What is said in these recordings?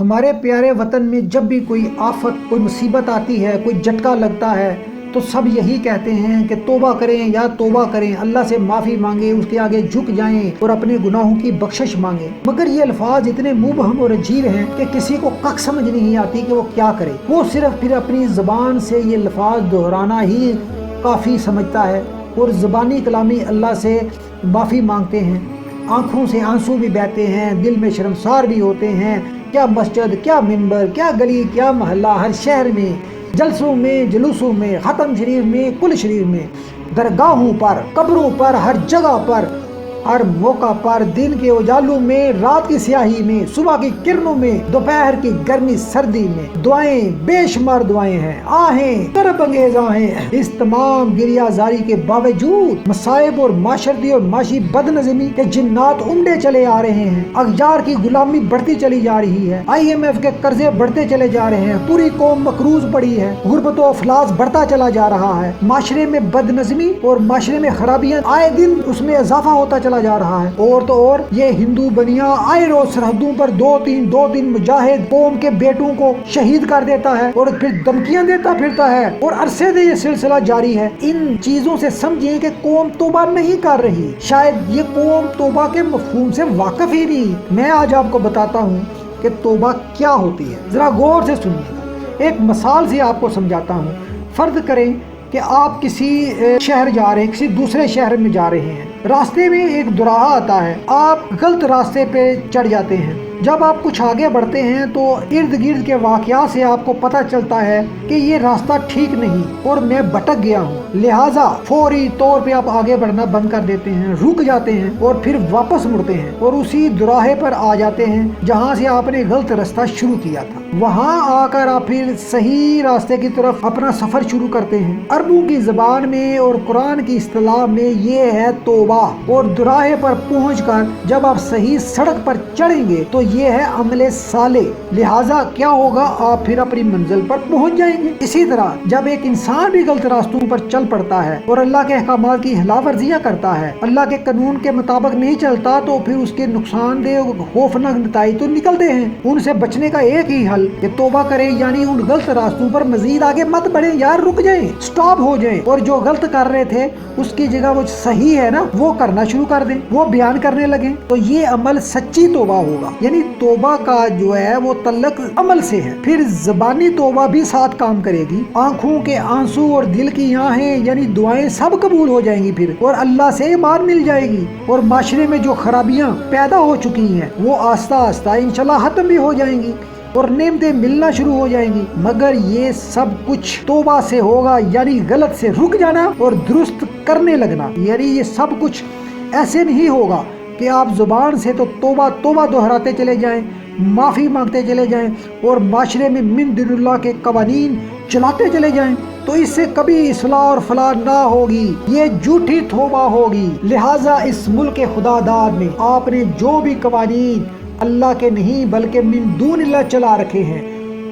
ہمارے پیارے وطن میں جب بھی کوئی آفت، کوئی مصیبت آتی ہے، کوئی جھٹکا لگتا ہے تو سب یہی کہتے ہیں کہ توبہ کریں یا توبہ کریں، اللہ سے معافی مانگیں، اس کے آگے جھک جائیں اور اپنے گناہوں کی بخشش مانگیں۔ مگر یہ الفاظ اتنے مبہم اور عجیب ہیں کہ کسی کو کک سمجھ نہیں آتی کہ وہ کیا کرے۔ وہ صرف پھر اپنی زبان سے یہ الفاظ دہرانا ہی کافی سمجھتا ہے اور زبانی کلامی اللہ سے معافی مانگتے ہیں۔ آنکھوں سے آنسو بھی بہتے ہیں، دل میں شرمسار بھی ہوتے ہیں۔ کیا مسجد، کیا منبر، کیا گلی، کیا محلہ، ہر شہر میں، جلسوں میں، جلوسوں میں، ختم شریف میں، کل شریف میں، درگاہوں پر، قبروں پر، ہر جگہ پر، ہر موقع پر، دن کے اجالوں میں، رات کی سیاہی میں، صبح کی کرنوں میں، دوپہر کی گرمی سردی میں، دعائیں بے شمار دعائیں ہیں، آہیں کرب انگیز آہیں۔ اس تمام گریہ زاری کے باوجود مصائب اور معاشرتی اور معاشی بد نظمی کے جنات عمدے چلے آ رہے ہیں، اغیار کی غلامی بڑھتی چلی جا رہی ہے، IMF کے قرضے بڑھتے چلے جا رہے ہیں، پوری قوم مقروض پڑی ہے، غربت و افلاس بڑھتا چلا جا رہا ہے، معاشرے میں بد نظمی اور معاشرے میں خرابیاں آئے دن اس میں اضافہ ہوتا چلا جا رہا ہے۔ اور تو اور یہ ہندو بنیا آئے روز سرحدوں پر دو تین مجاہد قوم کے بیٹوں کو شہید کر دیتا ہے اور پھر دھمکیاں دیتا پھرتا ہے اور عرصے سے یہ سلسلہ جاری ہے۔ ان چیزوں سے سمجھیں کہ قوم توبہ نہیں کر رہی، شاید یہ قوم توبہ کے مفہوم سے واقف ہی نہیں۔ میں آج آپ کو بتاتا ہوں کہ توبہ کیا ہوتی ہے، ذرا غور سے سنیے گا۔ ایک مثال سے آپ کو سمجھاتا ہوں۔ فرض کریں کہ آپ کسی شہر جا رہے ہیں، کسی دوسرے شہر میں جا رہے ہیں، راستے میں ایک دوراہا آتا ہے، آپ غلط راستے پہ چڑھ جاتے ہیں۔ جب آپ کچھ آگے بڑھتے ہیں تو ارد گرد کے واقعات سے آپ کو پتہ چلتا ہے کہ یہ راستہ ٹھیک نہیں اور میں بھٹک گیا ہوں، لہٰذا فوری طور پہ آپ آگے بڑھنا بند کر دیتے ہیں، رک جاتے ہیں اور پھر واپس مڑتے ہیں اور اسی دوراہے پر آ جاتے ہیں جہاں سے آپ نے غلط راستہ شروع کیا تھا۔ وہاں آ کر آپ پھر صحیح راستے کی طرف اپنا سفر شروع کرتے ہیں۔ عربوں کی زبان میں اور قرآن کی اصطلاح میں یہ ہے توبہ، اور دوراہے پر پہنچ کر جب آپ صحیح سڑک پر چڑھیں گے تو یہ ہے عمل صالح، لہٰذا کیا ہوگا، آپ پھر اپنی منزل پر پہنچ جائیں گے۔ اسی طرح جب ایک انسان بھی غلط راستوں پر چل پڑتا ہے اور اللہ کے احکامات کی خلاف ورزیاں کرتا ہے، اللہ کے قانون کے مطابق نہیں چلتا، تو پھر اس کے نقصان دہ خوفناک نتائج تو نکلتے ہیں۔ ان سے بچنے کا ایک ہی حل کہ توبہ کریں، یعنی ان غلط راستوں پر مزید آگے مت بڑھیں، یار رک جائیں، سٹاپ ہو جائیں، اور جو غلط کر رہے تھے اس کی جگہ وہ صحیح ہے نا وہ کرنا شروع کر دیں، وہ بیان کرنے لگیں، تو یہ عمل سچی توبہ ہوگا۔ یعنی توبہ کا جو ہے وہ تعلق عمل سے ہے۔ پھر زبانی توبہ بھی ساتھ کام کرے گی، آنکھوں کے آنسو اور دل کی آہیں یعنی دعائیں سب قبول ہو جائیں گی پھر، اور اللہ سے ایمان مل جائے گی، اور معاشرے میں جو خرابیاں پیدا ہو چکی ہیں وہ آہستہ آہستہ انشاءاللہ ختم بھی ہو جائیں گی اور نعمتیں ملنا شروع ہو جائیں گی۔ مگر یہ سب کچھ توبہ سے ہوگا، یعنی غلط سے رک جانا اور درست کرنے لگنا۔ یعنی یہ سب کچھ ایسے نہیں ہوگا کہ آپ زبان سے تو توبہ توبہ دہراتے چلے جائیں، معافی مانگتے چلے جائیں اور معاشرے میں من دین اللہ کے قوانین چلاتے چلے جائیں، تو اس سے کبھی اصلاح اور فلاح نہ ہوگی، یہ جھوٹی توبہ ہوگی۔ لہٰذا اس ملک خدا داد میں آپ نے جو بھی قوانین اللہ کے نہیں بلکہ من دون اللہ چلا رکھے ہیں،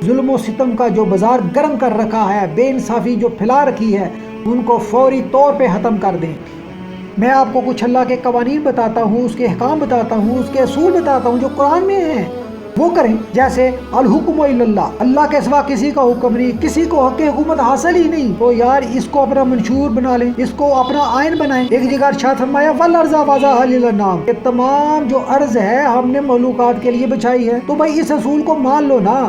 ظلم و ستم کا جو بازار گرم کر رکھا ہے، بے انصافی جو پھیلا رکھی ہے، ان کو فوری طور پہ ختم کر دیں۔ میں آپ کو کچھ اللہ کے قوانین بتاتا ہوں، اس کے احکام بتاتا ہوں، اس کے اصول بتاتا ہوں جو قرآن میں ہیں، وہ کریں۔ جیسے الحکم الا اللہ، اللہ کے سوا کسی کا حکم نہیں، کسی کو حق حکومت حاصل ہی نہیں، تو یار اس کو اپنا منشور بنا لیں، اس کو اپنا آئین بنائیں۔ ایک جگہ ارشاد فرمایا والارض وضعها للانام، کہ تمام جو ارض ہے ہم نے مخلوقات کے لیے بچائی ہے، تو بھائی اس اصول کو مان لو نا،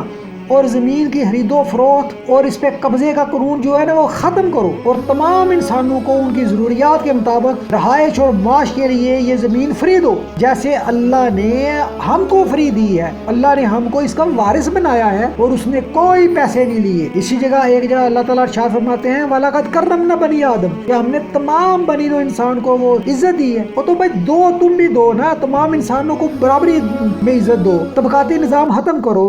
اور زمین کی خرید و فروخت اور اس پہ قبضے کا قانون جو ہے نا وہ ختم کرو، اور تمام انسانوں کو ان کی ضروریات کے مطابق رہائش اور معاش کے لیے یہ زمین فری دو، جیسے اللہ نے ہم کو فری دی ہے۔ اللہ نے ہم کو اس کا وارث بنایا ہے اور اس نے کوئی پیسے نہیں لیے۔ اسی جگہ ایک جگہ اللہ تعالیٰ ارشاد فرماتے ہیں وَلَقَدْ كَرَّمْنَا بَنِي آدم، کہ ہم نے تمام بنی نوع انسان کو وہ عزت دی ہے۔ تو بھائی دو تم بھی دو نا، تمام انسانوں کو برابری میں عزت دو، طبقاتی نظام ختم کرو،